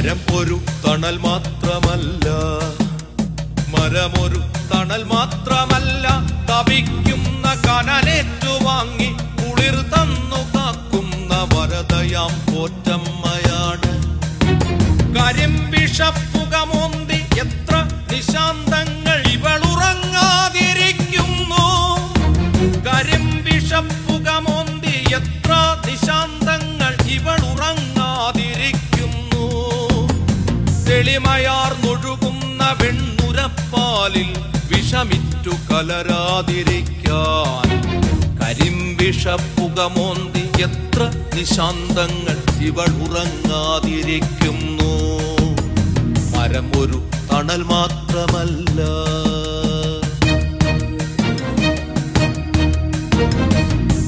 മരം ഒരു തണൽ മാത്രമല്ല, മരമൊരു തണൽ മാത്രമല്ല, തപിക്കുന്ന കനലേറ്റുവാങ്ങി കുളിർ തന്നു കാക്കുന്ന വരദയാം പോറ്റമ്മയാണ്. കരിമ്പിഷപ്പുകമോന്തി എത്ര നിശാന്തങ്ങൾ ഇവളുറങ്ങാതിരിക്കുന്നു. കരിമ്പിഷപ്പുകമോന്തി എത്ര നിശാന്തങ്ങൾ ഇവളുറങ്ങാതിരിക്കുന്നു. തെളിമയാർന്നൊഴുകുന്ന വെണ്ണുരപ്പാലിൽ വിഷമിറ്റു കലരാതിരിക്കാൻ. കരിമ്പിഷപ്പുകമോന്തി എത്ര നിശാന്തങ്ങൾ ഇവൾ ഉറങ്ങാതിരിക്കുന്നു. മരം ഒരു തണൽ മാത്രമല്ല.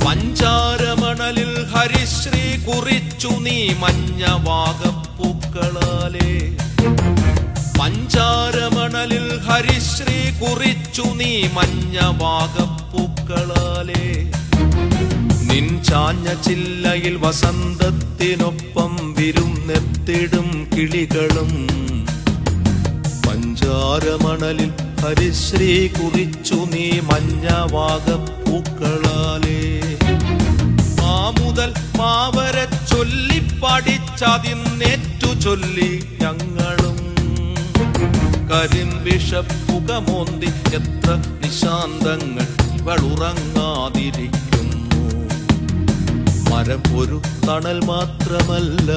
പഞ്ചാരമണലിൽ ഹരിശ്രീ കുറിച്ചു നീ മഞ്ഞ വാഗപ്പൂക്കളാലേ. പഞ്ചാരമണലിൽ ഹരിശ്രീ കുറിച്ചു നീ മഞ്ഞ വാഗപ്പൂക്കളാലേ. നിൻ ചാഞ്ഞ ചില്ലയിൽ വസന്തത്തിനൊപ്പം വിരുന്നെത്തിടും കിളികളും. പഞ്ചാരമണലിൽ ഹരിശ്രീ കുറിച്ചു നീ മഞ്ഞ വാഗപ്പൂക്കളാലേ. മാമുതൽ മാവരെ ചൊല്ലി പഠിച്ചതിന്നേറ്റു ചൊല്ലി ഞങ്ങളും. കരിമ്പിഷപ്പുകമോന്തി എത്ര നിശാന്തങ്ങൾ ഇവളുറങ്ങാതിരിക്കുന്നു. മരം ഒരു തണൽ മാത്രമല്ല.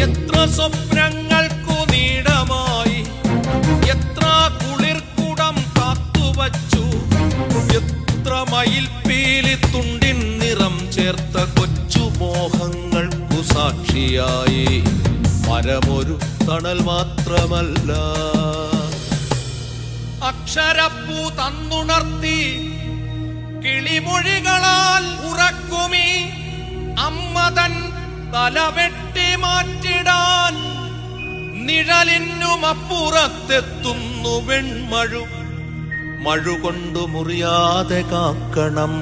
എത്ര സ്വപ്നങ്ങൾക്കു നീടമായി എത്ര കുളിർക്കുടം കാത്തുവച്ചു. എത്ര മയിൽപ്പീലി തുണ്ടിൻ നിറം ചേർത്ത കൊച്ചു മോഹങ്ങൾക്കു സാക്ഷിയായി. മരമൊരു തണൽ മാത്രമല്ല. അക്ഷരപ്പൂ തന്നുണർത്തി കിളിമൊഴികളാൽ ഉറക്കുമീ അമ്മതൻ തലവെട്ടി മാറ്റിടാൻ. നിഴലിനുമപ്പുറത്തെത്തുന്നു വെൺമഴു, മഴുകൊണ്ടു മുറിയാതെ കാക്കണം.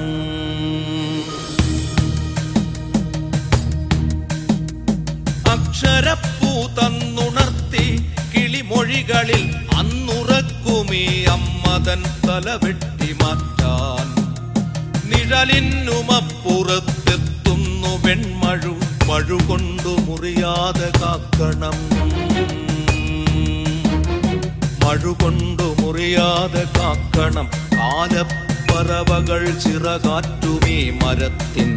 അക്ഷരപ്പൂ തന്നുണർത്തി കിളിമൊഴികളിൽ അന്നുറക്കുമീ അമ്മതൻ തലവെട്ടി മാറ്റാൻ. നിഴലിനുമപ്പുറത്തെത്തുന്നു വെൺമഴു, മഴുകൊണ്ടു മുറിയാതെ കാക്കണം. മഴുകൊണ്ടു മുറിയാതെ കാക്കണം. കാലപ്പറവകൾ ചിറകാറ്റുമീ മരത്തിൻ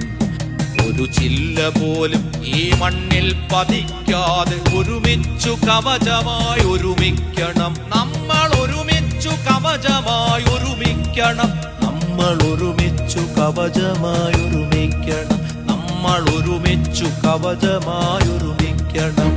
ഒരു ചില്ല പോലും ഈ മണ്ണിൽ പതിക്കാതെ ഒരുമിച്ചു കവചമായി ഒരുമിക്കണം. നമ്മൾ ഒരുമിച്ചു കവചമായി ഒരുമിക്കണം. നമ്മൾ ഒരുമിച്ചു കവചമായി ഒരുമിക്കണം. നമ്മൾ ഒരുമിച്ചു കവചമായി ഒരുമിക്കണം.